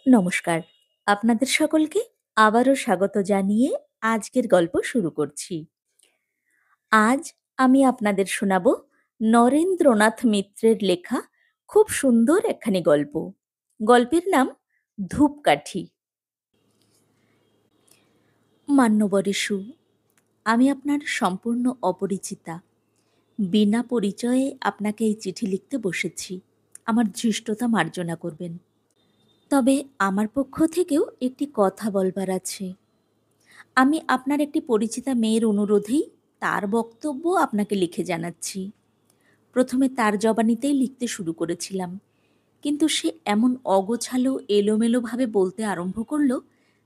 নমস্কার। আপনাদের সকলকে আবারও স্বাগত জানিয়ে আজকের গল্প শুরু করছি। আজ আমি আপনাদের শোনাব নরেন্দ্রনাথ মিত্রের লেখা খুব সুন্দর একখানি গল্প। গল্পের নাম ধূপকাঠি। মান্যবরেষু, আমি আপনার সম্পূর্ণ অপরিচিতা। বিনা পরিচয়ে আপনাকে এই চিঠি লিখতে বসেছি। আমার ধৃষ্টতা মার্জনা করবেন। তবে আমার পক্ষ থেকেও একটি কথা বলবার আছে। আমি আপনার একটি পরিচিতা মেয়ের অনুরোধেই তার বক্তব্য আপনাকে লিখে জানাচ্ছি। প্রথমে তার জবানিতেই লিখতে শুরু করেছিলাম, কিন্তু সে এমন অগোছালো এলোমেলোভাবে বলতে আরম্ভ করল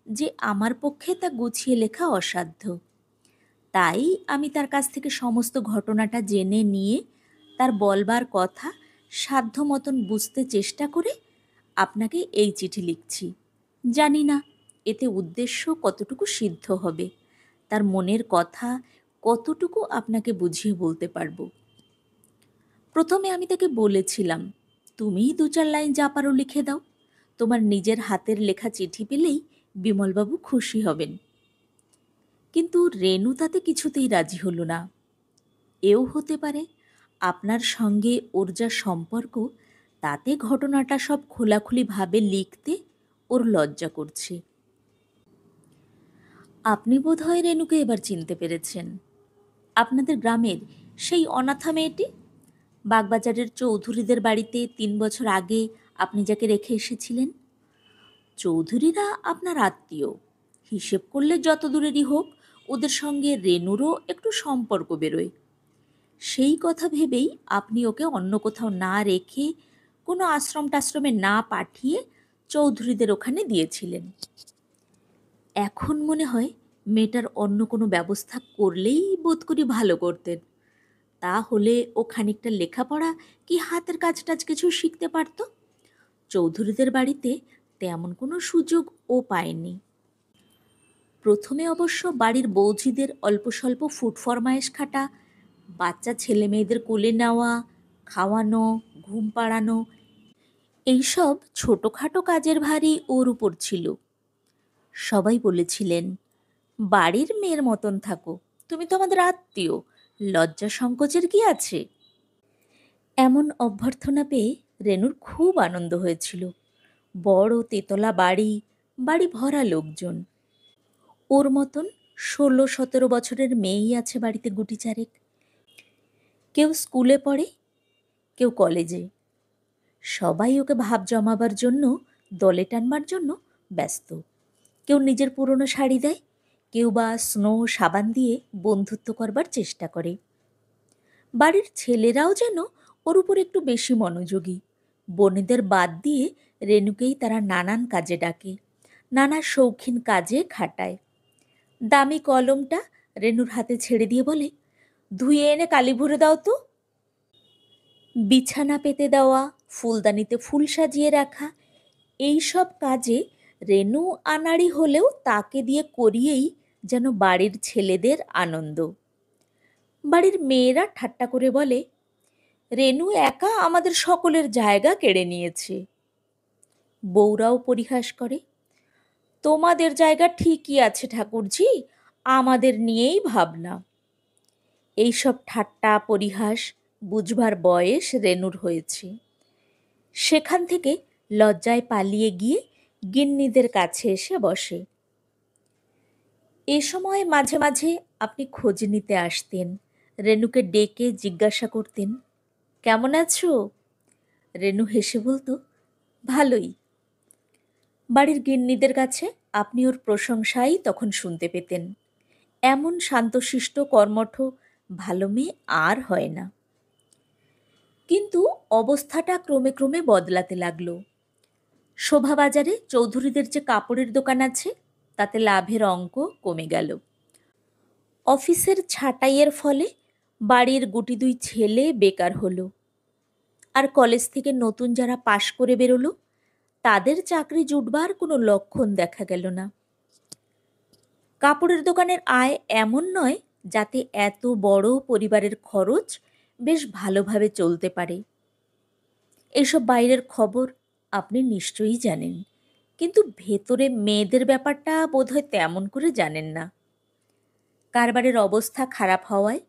যে আমার পক্ষে তা গুছিয়ে লেখা অসাধ্য। তাই আমি তার কাছ থেকে সমস্ত ঘটনাটা জেনে নিয়ে তার বলবার কথা সাধ্য মতন বুঝতে চেষ্টা করে আপনাকে এই চিঠি লিখছি। জানি না এতে উদ্দেশ্য কতটুকু সিদ্ধ হবে, তার মনের কথা কতটুকু আপনাকে বুঝিয়ে বলতে পারবো। প্রথমে আমি তাকে বলেছিলাম, তুমিই ২-৪ লাইন যা পারো লিখে দাও। তোমার নিজের হাতের লেখা চিঠি পেলেই বিমলবাবু খুশি হবেন। কিন্তু রেণু তাতে কিছুতেই রাজি হলো না। এও হতে পারে আপনার সঙ্গে ওর যা সম্পর্ক, তাতে ঘটনাটা সব খোলাখুলিভাবে লিখতে ওর লজ্জা করছে। আপনি বোধহয় রেণুকে এবার চিনতে পেরেছেন। আপনাদের গ্রামের সেই অনাথা মেয়েটি, বাগবাজারের চৌধুরীদের বাড়িতে ৩ বছর আগে আপনি যাকে রেখে এসেছিলেন। চৌধুরীরা আপনার আত্মীয়, হিসেব করলে যত দূরেরই হোক ওদের সঙ্গে রেণুরও একটু সম্পর্ক বেরোয়। সেই কথা ভেবেই আপনি ওকে অন্য কোথাও না রেখে, কোনো আশ্রম টাশ্রমে না পাঠিয়ে চৌধুরীদের ওখানে দিয়েছিলেন। এখন মনে হয় মেয়েটার অন্য কোনো ব্যবস্থা করলেই বোধ করি ভালো করতেন। তা হলে ও খানিকটা লেখাপড়া কি হাতের কাজ টাজ কিছু শিখতে পারত। চৌধুরীদের বাড়িতে তেমন কোনো সুযোগ ও পায়নি। প্রথমে অবশ্য বাড়ির বৌঝিদের অল্প স্বল্প ফুট ফরমায়েশ খাটা, বাচ্চা ছেলে মেয়েদের কোলে নেওয়া, খাওয়ানো, ঘুম পাড়ানো, এইসব ছোটোখাটো কাজের ভারই ওর উপর ছিল। সবাই বলেছিলেন, বাড়ির মেয়ের মতন থাকো, তুমি তো আমাদের আত্মীয়, লজ্জা সংকোচের কি আছে। এমন অভ্যর্থনা পেয়ে রেণুর খুব আনন্দ হয়েছিল। বড় তেতলা বাড়ি, বাড়ি ভরা লোকজন। ওর মতন ১৬-১৭ বছরের মেয়েই আছে বাড়িতে গুটি চারেক। কেউ স্কুলে পড়ে, কেউ কলেজে। সবাই ওকে ভাব জমাবার জন্য, দলে টানবার জন্য ব্যস্ত। কেউ নিজের পুরনো শাড়ি দেয়, কেউ বা স্নো সাবান দিয়ে বন্ধুত্ব করবার চেষ্টা করে। বাড়ির ছেলেরাও যেন ওর উপর একটু বেশি মনোযোগী। বোনেদের বাদ দিয়ে রেণুকেই তারা নানান কাজে ডাকে, নানা শৌখিন কাজে খাটায়। দামি কলমটা রেণুর হাতে ছেড়ে দিয়ে বলে, ধুয়ে এনে কালি ভরে দাও তো। বিছানা পেতে দেওয়া, ফুলদানিতে ফুল সাজিয়ে রাখা, এই সব কাজে রেণু আনাড়ি হলেও তাকে দিয়ে করিয়েই যেন বাড়ির ছেলেদের আনন্দ। বাড়ির মেয়েরা ঠাট্টা করে বলে, রেণু একা আমাদের সকলের জায়গা কেড়ে নিয়েছে। বউরাও পরিহাস করে, তোমাদের জায়গা ঠিকই আছে ঠাকুরঝি, আমাদের নিয়েই ভাবনা। এইসব ঠাট্টা পরিহাস বুঝবার বয়স রেণুর হয়েছে। সেখান থেকে লজ্জায় পালিয়ে গিয়ে গিন্নিদের কাছে এসে বসে। এ সময় মাঝে মাঝে আপনি খোঁজ নিতে আসতেন, রেণুকে ডেকে জিজ্ঞাসা করতেন, কেমন আছো? রেণু হেসে বলতো, ভালোই। বাড়ির গিন্নিদের কাছে আপনি ওর প্রশংসাই তখন শুনতে পেতেন। এমন শান্তশিষ্ট কর্মঠ ভালো মেয়ে আর হয় না। কিন্তু অবস্থাটা ক্রমে ক্রমে বদলাতে লাগলো। শোভাবাজারে চৌধুরীদের যে কাপড়ের দোকান আছে, তাতে লাভের অঙ্ক কমে গেল। অফিসের ছাঁটাইয়ের ফলে বাড়ির গুটি ২ ছেলে বেকার হলো। আর কলেজ থেকে নতুন যারা পাশ করে বেরোলো, তাদের চাকরি জুটবার কোনো লক্ষণ দেখা গেল না। কাপড়ের দোকানের আয় এমন নয় যাতে এত বড় পরিবারের খরচ বেশ ভালোভাবে চলতে পারে। এইসব বাইরের খবর আপনি নিশ্চয়ই জানেন, কিন্তু ভেতরে মেয়েদের ব্যাপারটা বোধহয় তেমন করে জানেন না। কারবারের অবস্থা খারাপ হওয়ায়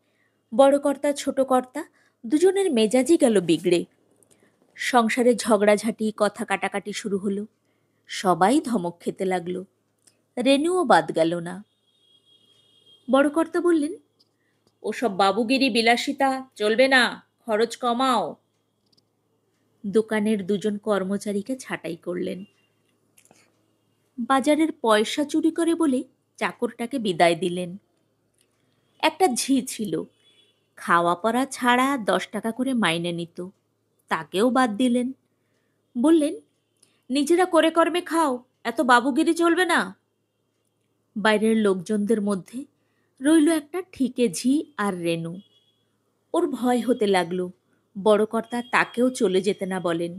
বড় কর্তা ছোট কর্তা দুজনের মেজাজই গেল বিগড়ে। সংসারে ঝগড়াঝাঁটি কথা কাটাকাটি শুরু হলো। সবাই ধমক খেতে লাগলো। রেনুও বাদ গেল না। বড় কর্তা বললেন, ওসব বাবুগিরি বিলাসিতা চলবে না, খরচ কমাও। দোকানের দুজন কর্মচারীকে ছাঁটাই করলেন। বাজারের পয়সা চুরি করে বলে চাকরটাকে বিদায় দিলেন। একটা ঝি ছিল, খাওয়া পরা ছাড়া 10 টাকা করে মাইনে নিত, তাকেও বাদ দিলেন। বললেন, নিজেরা করে কর্মে খাও, এত বাবুগিরি চলবে না। বাইরের লোকজনদের মধ্যে রইল একটা ঠিকে ঝি আর রেনু। ওর ভয় হতে লাগলো বড় কর্তা তাকেও চলে যেতে না বলেন।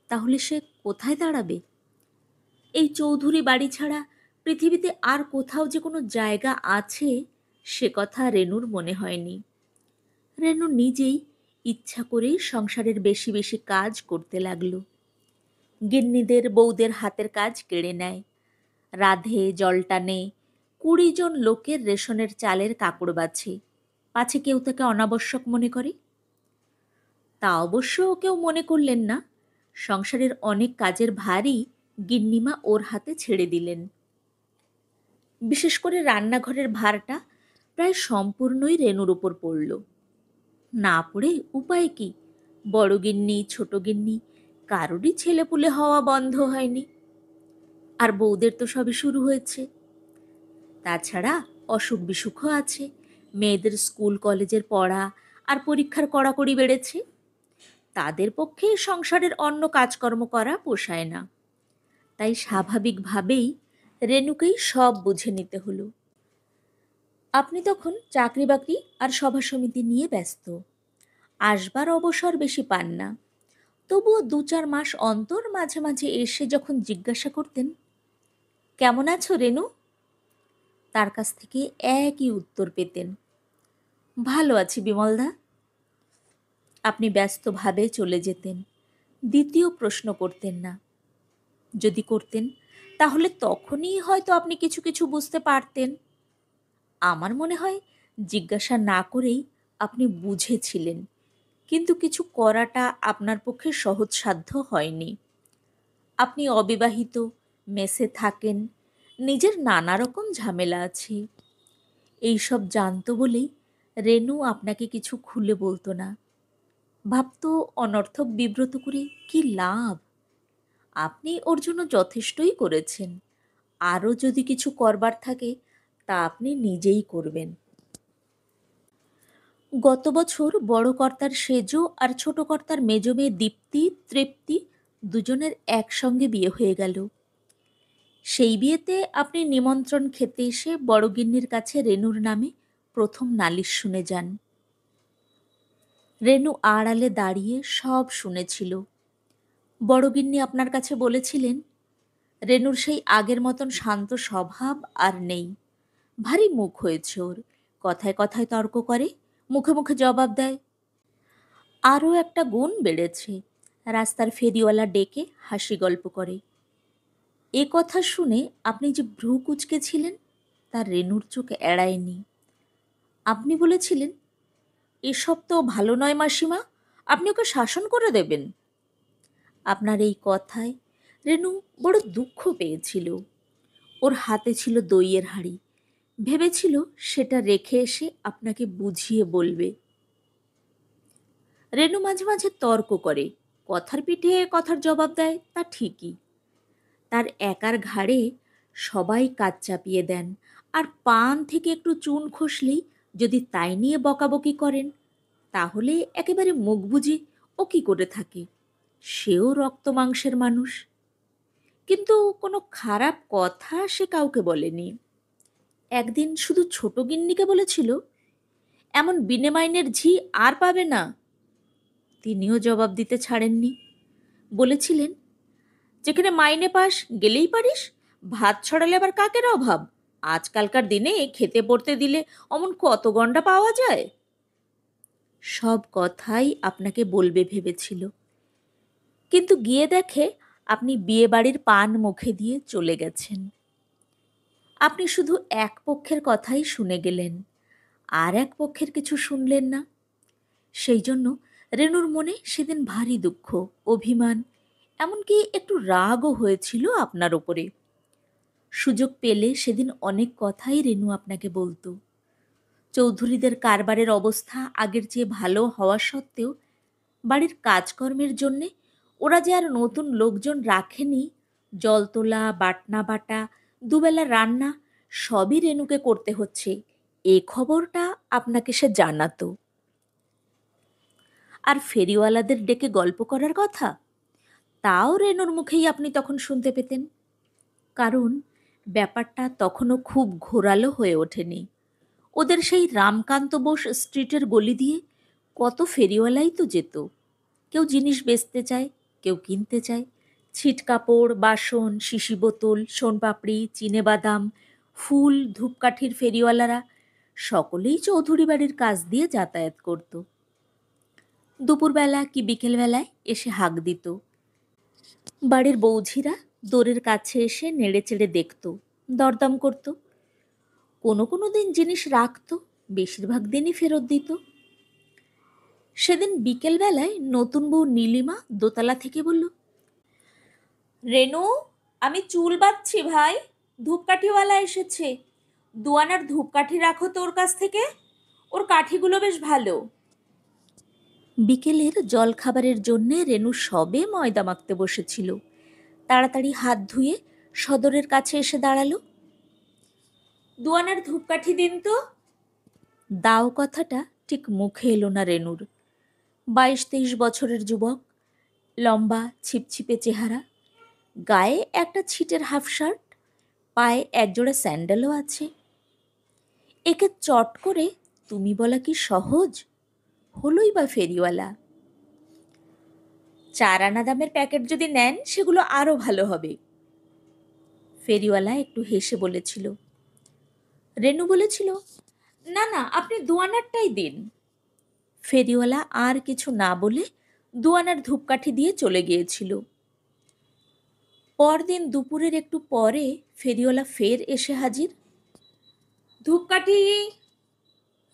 তাহলে সে কোথায় দাঁড়াবে? এই চৌধুরী বাড়ি ছাড়া পৃথিবীতে আর কোথাও যে কোনো জায়গা আছে সে কথা রেনুর মনে হয়নি। রেনু নিজেই ইচ্ছা করেই সংসারের বেশি বেশি কাজ করতে লাগলো। গিন্নিদের বউদের হাতের কাজ কেড়ে নেয়, রাধে জল টানে, 20 জন লোকের রেশনের চালের কাপড় বাছে, পাছে কেউ তাকে অনাবশ্যক মনে করে। তা অবশ্য কেউ মনে করলেন না। সংসারের অনেক কাজের ভারই গিন্নিমা ওর হাতে ছেড়ে দিলেন। বিশেষ করে রান্নাঘরের ভারটা প্রায় সম্পূর্ণই রেনুর উপর পড়ল। না পড়ে উপায় কি? বড় গিন্নি ছোট গিন্নি কারোরই ছেলেপুলে হওয়া বন্ধ হয়নি। আর বউদের তো সবই শুরু হয়েছে। তাছাড়া অসুখ বিসুখও আছে, মেয়েদের স্কুল কলেজের পড়া আর পরীক্ষার কড়াকড়ি বেড়েছে। তাদের পক্ষে সংসারের অন্য কাজকর্ম করা পোষায় না। তাই স্বাভাবিকভাবেই রেনুকেই সব বুঝে নিতে হলো। আপনি তখন চাকরি বাকরি আর সভা সমিতি নিয়ে ব্যস্ত, আসবার অবসর বেশি পান না। তবুও 2-4 মাস অন্তর মাঝে মাঝে এসে যখন জিজ্ঞাসা করতেন, কেমন আছো রেনু, তার কাছ থেকে একই উত্তর পেতেন, ভালো আছি বিমলদা। আপনি ব্যস্তভাবে চলে যেতেন, দ্বিতীয় প্রশ্ন করতেন না। যদি করতেন তাহলে তখনই হয়তো আপনি কিছু কিছু বুঝতে পারতেন। আমার মনে হয় জিজ্ঞাসা না করেই আপনি বুঝেছিলেন, কিন্তু কিছু করাটা আপনার পক্ষে সহজসাধ্য হয়নি। আপনি অবিবাহিত, মেসে থাকেন, নিজের নানা রকম ঝামেলা আছে। এইসব জানতো বলেই রেনু আপনাকে কিছু খুলে বলতো না। ভাবতো অনর্থক বিব্রত করে কি লাভ। আপনি ওর জন্য যথেষ্টই করেছেন, আরও যদি কিছু করবার থাকে তা আপনি নিজেই করবেন। গত বছর বড় কর্তার সেজো আর ছোট কর্তার মেজো মেয়ে দীপ্তি তৃপ্তি দুজনের একসঙ্গে বিয়ে হয়ে গেল। সেই বিয়েতে আপনি নিমন্ত্রণ খেতে এসে বড় গিন্নির কাছে রেনুর নামে প্রথম নালিশ শুনে যান। রেনু আড়ালে দাঁড়িয়ে সব শুনেছিল। বড় গিন্নি আপনার কাছে বলেছিলেন, রেনুর সেই আগের মতন শান্ত স্বভাব আর নেই, ভারী মুখ হয়েছে ওর, কথায় কথায় তর্ক করে, মুখে মুখে জবাব দেয়। আরও একটা গুণ বেড়েছে, রাস্তার ফেরিওয়ালা ডেকে হাসি গল্প করে। এ কথা শুনে আপনি যে ভ্রু কুঁচকেছিলেন তা রেনুর চোখ এড়ায়নি। আপনি বলেছিলেন, এসব তো ভালো নয় মাসিমা, আপনি ওকে শাসন করে দেবেন। আপনার এই কথায় রেনু বড় দুঃখ পেয়েছিল। ওর হাতে ছিল দইয়ের হাঁড়ি, ভেবেছিল সেটা রেখে এসে আপনাকে বুঝিয়ে বলবে। রেনু মাঝে মাঝে তর্ক করে, কথার পিঠে কথার জবাব দেয়, তা ঠিকই। তার একার ঘাড়ে সবাই কাজ চাপিয়ে দেন, আর পান থেকে একটু চুন খসলেই যদি তাই নিয়ে বকাবকি করেন, তাহলে একেবারে মুখ বুজে ও কি করে থাকে, সেও রক্ত মাংসের মানুষ। কিন্তু কোনো খারাপ কথা সে কাউকে বলেনি। একদিন শুধু ছোট গিন্নিকে বলেছিল, এমন বিনে মাইনের ঝি আর পাবে না। তিনিও জবাব দিতে ছাড়েননি। বলেছিলেন, যেখানে মাইনে পাস গেলেই পারিস, ভাত ছড়ালে আবার কাকের অভাব, আজকালকার দিনে খেতে পড়তে দিলে অমন কত গন্ডা পাওয়া যায়। সব কথাই আপনাকে বলবে ভেবেছিল, কিন্তু গিয়ে দেখে আপনি বিয়েবাড়ির পান মুখে দিয়ে চলে গেছেন। আপনি শুধু এক পক্ষের কথাই শুনে গেলেন, আর এক পক্ষের কিছু শুনলেন না। সেই জন্য রেনুর মনে সেদিন ভারী দুঃখ, অভিমান, এমনকি একটু রাগও হয়েছিল আপনার ওপরে। সুযোগ পেলে সেদিন অনেক কথাই রেনু আপনাকে বলতো। চৌধুরীদের কারবারের অবস্থা আগের চেয়ে ভালো হওয়া সত্ত্বেও বাড়ির কাজকর্মের জন্যে ওরা যে আর নতুন লোকজন রাখেনি, জল তোলা, বাটনা বাটা, দুবেলা রান্না সবই রেনুকে করতে হচ্ছে, এ খবরটা আপনাকে সে জানাতো। আর ফেরিওয়ালাদের ডেকে গল্প করার কথা, তাও রেনুর মুখেই আপনি তখন শুনতে পেতেন। কারণ ব্যাপারটা তখনও খুব ঘোরালো হয়ে ওঠেনি। ওদের সেই রামকান্ত বোস স্ট্রিটের গলি দিয়ে কত ফেরিওয়ালাই তো যেত। কেউ জিনিস বেচতে চায়, কেউ কিনতে চায়। ছিট কাপড়, বাসন, শিশি বোতল, সোনপাপড়ি, চিনেবাদাম, ফুল, ধূপকাঠির ফেরিওয়ালারা সকলেই চৌধুরী বাড়ির কাজ দিয়ে যাতায়াত করত। দুপুরবেলা কি বিকেলবেলায় এসে হাঁক দিত। বাড়ির বৌঝিরা দোরের কাছে এসে নেড়েচেড়ে দেখত, দরদাম করত। কোনো কোনো দিন জিনিস রাখত, বেশিরভাগ দিনই ফেরত দিত। সেদিন বিকেলবেলায় নতুন বউ নীলিমা দোতলা থেকে বলল, রেনু, আমি চুল বাঁধছি ভাই, ধূপকাঠিওয়ালা এসেছে, দুয়ানার ধূপকাঠি রাখো তোর কাছ থেকে, ওর কাঠিগুলো বেশ ভালো। বিকেলের জলখাবারের জন্যে রেনু সবে ময়দা মাখতে বসেছিল। তাড়াতাড়ি হাত ধুয়ে সদরের কাছে এসে দাঁড়ালো। দুয়ানার ধূপকাঠি দিন তো। দাও কথাটা ঠিক মুখে এলো না রেনুর। 22-23 বছরের যুবক, লম্বা ছিপছিপে চেহারা, গায়ে একটা ছিটের হাফ শার্ট, পায়ে একজোড়া স্যান্ডেলও আছে। একে চট করে তুমি বলা কি সহজ? হলোই বা ফেরিওয়ালা। 4 আনা দামের প্যাকেট যদি নেন সেগুলো আরও ভালো হবে। ফেরিওয়ালা একটু হেসে বলেছিল। রেনু বলেছিল, না না, আপনি 2 আনারটাই দিন। ফেরিওয়ালা আর কিছু না বলে 2 আনার ধূপকাঠি দিয়ে চলে গিয়েছিল। পরদিন দুপুরের একটু পরে ফেরিওয়ালা ফের এসে হাজির। ধূপকাঠি।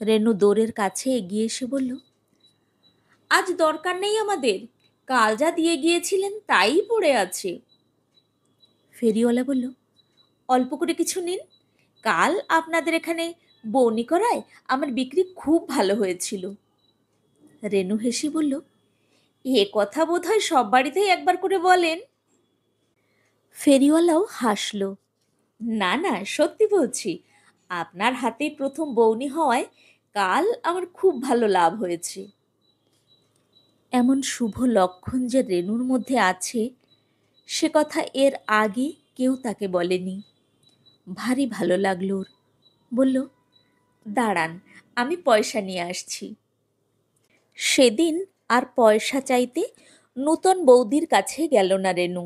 রেনু দোরের কাছে এগিয়ে এসে বলল, আজ দরকার নেই আমাদের, কাল যা দিয়ে গিয়েছিলেন তাই পড়ে আছে। ফেরিওয়ালা বলল, অল্প করে কিছু নিন, কাল আপনাদের এখানে বউনি করায় আমার বিক্রি খুব ভালো হয়েছিল। রেনু হেসে বলল, এ কথা বোধহয় সব বাড়িতেই একবার করে বলেন। ফেরিওয়ালাও হাসল। না না, সত্যি বলছি, আপনার হাতে প্রথম বউনি হওয়ায় কাল আমার খুব ভালো লাভ হয়েছে। এমন শুভ লক্ষণ যে রেনুর মধ্যে আছে সে কথা এর আগে কেউ তাকে বলেনি। ভারী ভালো লাগলো ওর। বলল, দাঁড়ান, আমি পয়সা নিয়ে আসছি। সেদিন আর পয়সা চাইতে নূতন বৌদির কাছে গেল না রেনু,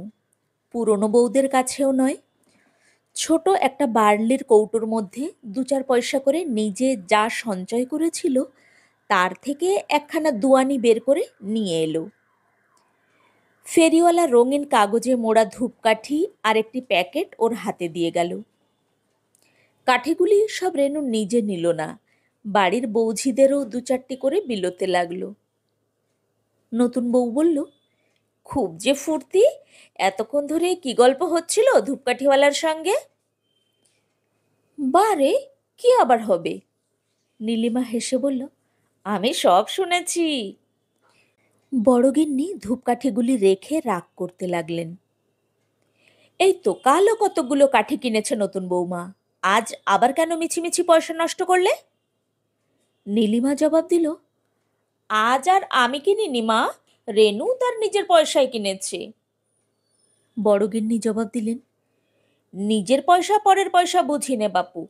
পুরনো বৌদের কাছেও নয়। ছোট একটা বার্লির কৌটোর মধ্যে 2-4 পয়সা করে নিজে যা সঞ্চয় করেছিল তার থেকে একখানা দুয়ানি বের করে নিয়ে এলো। ফেরিওয়ালা রঙিন কাগজে মোড়া ধূপকাঠি আর একটি প্যাকেট ওর হাতে দিয়ে গেল। কাঠিগুলি সব রেনু নিজে নিল না, বাড়ির বৌঝিদেরও 2-4টি করে বিলোতে লাগলো। নতুন বউ বলল, খুব যে ফুর্তি, এতক্ষণ ধরে কি গল্প হচ্ছিল ধূপকাঠিওয়ালার সঙ্গে? বারে, কি আবার হবে? নীলিমা হেসে বলল, আমি সব শুনেছি। বড়গিন্নি ধূপকাঠিগুলি রেখে রাগ করতে লাগলেন। এই তো কালও কতগুলো কাঠি কিনেছে নতুন বৌমা, আজ আবার কেন মিছিমিছি পয়সা নষ্ট করলে? নীলিমা জবাব দিল, আজ আর আমি কিনিনি মা, রেনু তার নিজের পয়সায় কিনেছে। বড়গিন্নি জবাব দিলেন, নিজের পয়সা পরের পয়সা বুঝি নে বাপু,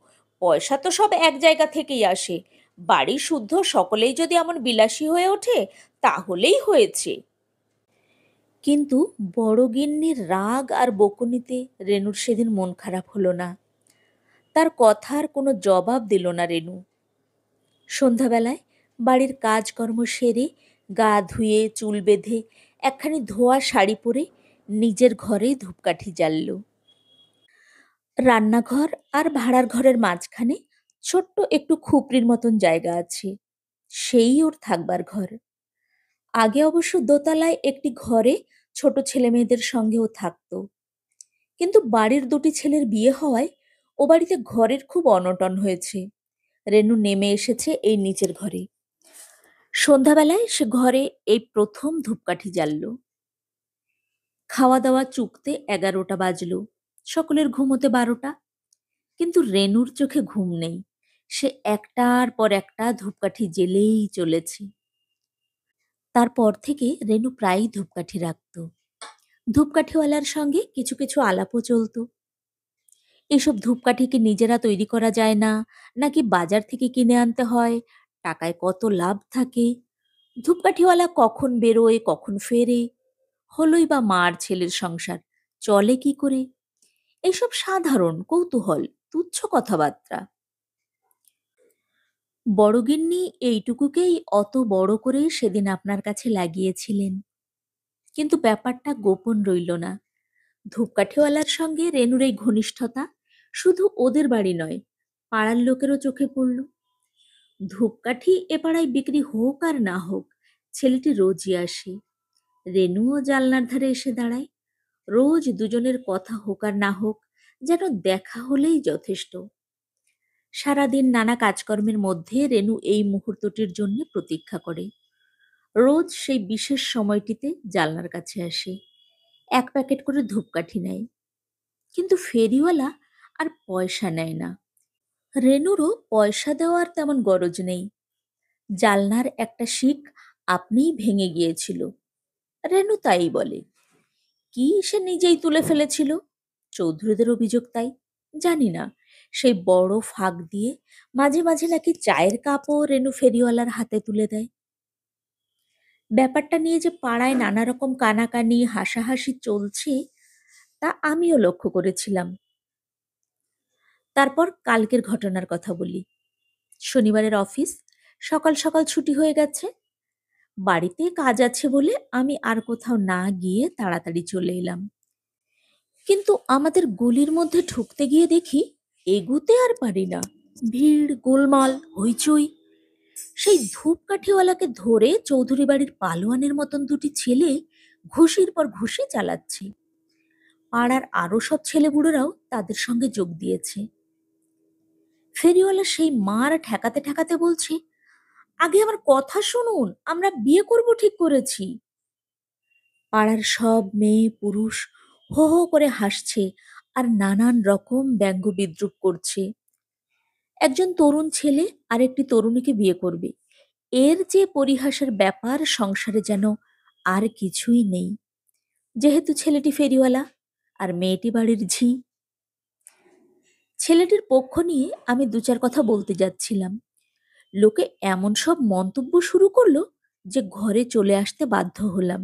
পয়সা তো সব এক জায়গা থেকেই আসে, বাড়ি শুদ্ধ সকলেই যদি এমন বিলাসী হয়ে ওঠে তাহলেই হয়েছে। কিন্তু বড়গিন্নির রাগ আর বকুনিতে রেনুর সেদিন মন খারাপ হলো না। তার কথার কোনো জবাব দিল না রেনু। সন্ধ্যাবেলায় বাড়ির কাজকর্ম সেরে গা ধুয়ে চুল বেঁধে একখানি ধোয়া শাড়ি পরে নিজের ঘরে ধূপকাঠি জ্বালল। রান্নাঘর আর ভাড়ার ঘরের মাঝখানে ছোট্ট একটু খুপড়ির মতন জায়গা আছে, সেই ওর থাকবার ঘর। আগে অবশ্য দোতলায় একটি ঘরে ছোট ছেলেমেয়েদের সঙ্গেও থাকতো, কিন্তু বাড়ির দুটি ছেলের বিয়ে হওয়ায় ও বাড়িতে ঘরের খুব অনটন হয়েছে। রেনু নেমে এসেছে এই নিচের ঘরে। সন্ধ্যাবেলায় সে ঘরে এই প্রথম ধূপকাঠি জ্বালল। খাওয়া দাওয়া চুকতে 11টা বাজল, সকলের ঘুমোতে 12টা। কিন্তু রেনুর চোখে ঘুম নেই। সে একটার পর একটা ধূপকাঠি জ্বেলেই চলেছে। তারপর থেকে রেনু প্রায়ই ধূপকাঠি রাখত। ধূপকাঠিওয়ালার সঙ্গে কিছু কিছু আলাপও চলত। এসব ধূপকাঠি কি নিজেরা তৈরি করা যায় না, নাকি বাজার থেকে কিনে আনতে হয়, টাকায় কত লাভ থাকে, ধূপকাঠিওয়ালা কখন বেরোয় কখন ফেরে, হলোই বা মার ছেলের সংসার চলে কি করে, এসব সাধারণ কৌতূহল, তুচ্ছ কথাবার্তা। বড়গিন্নি এইটুকুকেই অত বড় করে সেদিন আপনার কাছে লাগিয়েছিলেন, কিন্তু ব্যাপারটা গোপন রইল না। ধূপকাঠিওয়ালার সঙ্গে রেনুর এই ঘনিষ্ঠতা শুধু ওদের বাড়ি নয়, পাড়ার লোকেরও চোখে পড়ল। ধূপকাঠি এ পাড়ায় বিক্রি হোক আর না হোক, ছেলেটি রোজই আসে। রেনুও জানলার ধারে এসে দাঁড়ায়। রোজ দুজনের কথা হোক আর না হোক, যেন দেখা হলেই যথেষ্ট। সারাদিন নানা কাজকর্মের মধ্যে রেনু এই মুহূর্তটির জন্য প্রতীক্ষা করে। রোজ সেই বিশেষ সময়টিতে জানলার কাছে আসে, 1 প্যাকেট করে ধূপকাঠি নেয়। কিন্তু ফেরিওয়ালা আর পয়সা নেয় না। রেনুরও পয়সা দেওয়ার তেমন গরজ নেই। জালনার একটা শিক আপনিই ভেঙে গিয়েছিল, রেনু তাই বলে। কি সে নিজেই তুলে ফেলেছিল, চৌধুরীদের অভিযোগ তাই। জানি না, সেই বড় ফাঁক দিয়ে মাঝে মাঝে নাকি চায়ের কাপও রেনু ফেরিওয়ালার হাতে তুলে দেয়। ব্যাপারটা নিয়ে যে পাড়ায় নানা রকম কানাকানি হাসাহাসি চলছে, তা আমিও লক্ষ্য করেছিলাম। তারপর কালকের ঘটনার কথা বলি। শনিবারের অফিস, সকাল সকাল ছুটি হয়ে গেছে। বাড়িতে কাজ আছে বলে আমি আর কোথাও না গিয়ে তাড়াতাড়ি চলে এলাম। কিন্তু আমাদের গলির মধ্যে ঢুকতে গিয়ে দেখি এগুতে আর পারি না। ভিড়, গোলমাল, হইচই। সেই ধূপকাঠিওয়ালাকে ধরে চৌধুরী বাড়ির পালোয়ানের মতন দুটি ছেলে ঘুষির পর ঘুষি চালাচ্ছে। পাড়ার আরো সব ছেলেবুড়োরাও তাদের সঙ্গে যোগ দিয়েছে। ফেরিওয়ালা সেই মার ঠেকাতে ঠেকাতে বলছে, আগে আমার কথা শুনুন, আমরা বিয়ে করব ঠিক করেছি। পাড়ার সব মেয়ে পুরুষ হো হো করে হাসছে আর নানান রকম ব্যঙ্গ বিদ্রূপ করছে। একজন তরুণ ছেলে আরেকটি তরুণীকে বিয়ে করবে, এর যে পরিহাসের ব্যাপার সংসারে যেন আর কিছুই নেই, যেহেতু ছেলেটি ফেরিওয়ালা আর মেয়েটি বাড়ির ঝি। ছেলেটির পক্ষ নিয়ে আমি 2-4 কথা বলতে যাচ্ছিলাম, লোকে এমন সব মন্তব্য শুরু করলো যে ঘরে চলে আসতে বাধ্য হলাম।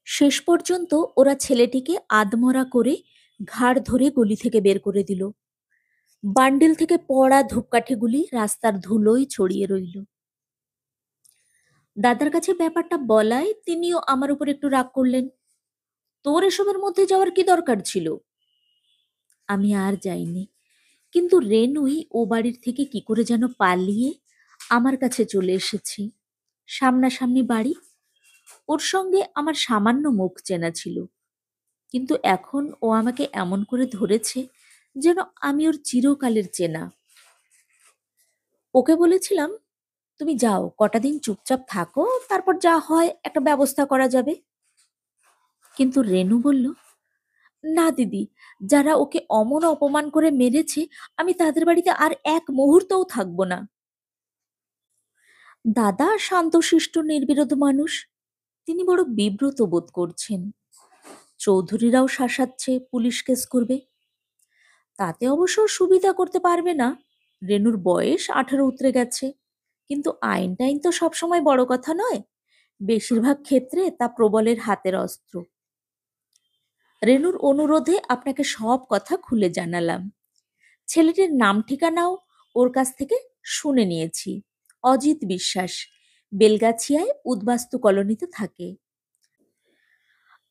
শেষ পর্যন্ত ওরা ছেলেটিকে আধমরা করে ঘাড় ধরে গলি থেকে বের করে দিল। বান্ডিল থেকে পড়া ধূপকাঠিগুলি রাস্তার ধুলোয় ছড়িয়ে রইল। দাদার কাছে ব্যাপারটা বলায় তিনিও আমার উপর একটু রাগ করলেন। তোর এসবের মধ্যে যাওয়ার কি দরকার ছিল? আমি আর যাইনি, কিন্তু রেনুই ও বাড়ির থেকে কি করে যেন পালিয়ে আমার কাছে চলে এসেছি। সামনাসামনি বাড়ি, ওর সঙ্গে আমার সামান্য মুখ চেনা ছিল, কিন্তু এখন ও আমাকে এমন করে ধরেছে যেন আমি ওর চিরকালের চেনা। ওকে বলেছিলাম, তুমি যাও, কটা দিন চুপচাপ থাকো, তারপর যা হয় একটা ব্যবস্থা করা যাবে। কিন্তু রেনু বলল, না দিদি, যারা ওকে অমন অপমান করে মেরেছে, আমি তাদের বাড়িতে আর এক মুহূর্তও থাকবো না। দাদা শান্তশিষ্ট নির্বিরোধ মানুষ, তিনি বড় বিব্রত বোধ করছেন। চৌধুরীরাও শাসাচ্ছে পুলিশ কেস করবে। তাতে অবশ্য সুবিধা করতে পারবে না, রেনুর বয়স 18 উতরে গেছে। কিন্তু আইন টাইন তো সবসময় বড় কথা নয়, বেশিরভাগ ক্ষেত্রে তা প্রবলের হাতের অস্ত্র। রেনুর অনুরোধে আপনাকে সব কথা খুলে জানালাম। ছেলেটির নাম ঠিকানাও ওর কাছ থেকে শুনে নিয়েছি। অজিত বিশ্বাস, বেলগাছিয়ায় উদ্বাস্তু কলোনিতে থাকে।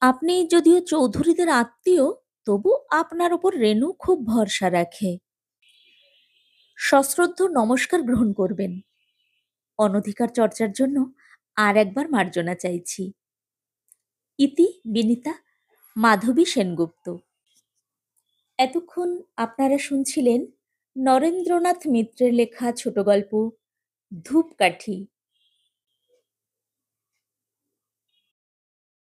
আপনি যদিও চৌধুরীদের আত্মীয়, তবু আপনার ওপর রেনু খুব ভরসা রাখে। সশ্রদ্ধ নমস্কার গ্রহণ করবেন। অনধিকার চর্চার জন্য আর একবার মার্জনা চাইছি। ইতি বিনীতা, মাধবী সেনগুপ্ত। এতক্ষণ আপনারা শুনছিলেন নরেন্দ্রনাথ মিত্রের লেখা ছোট গল্প ধূপকাঠি।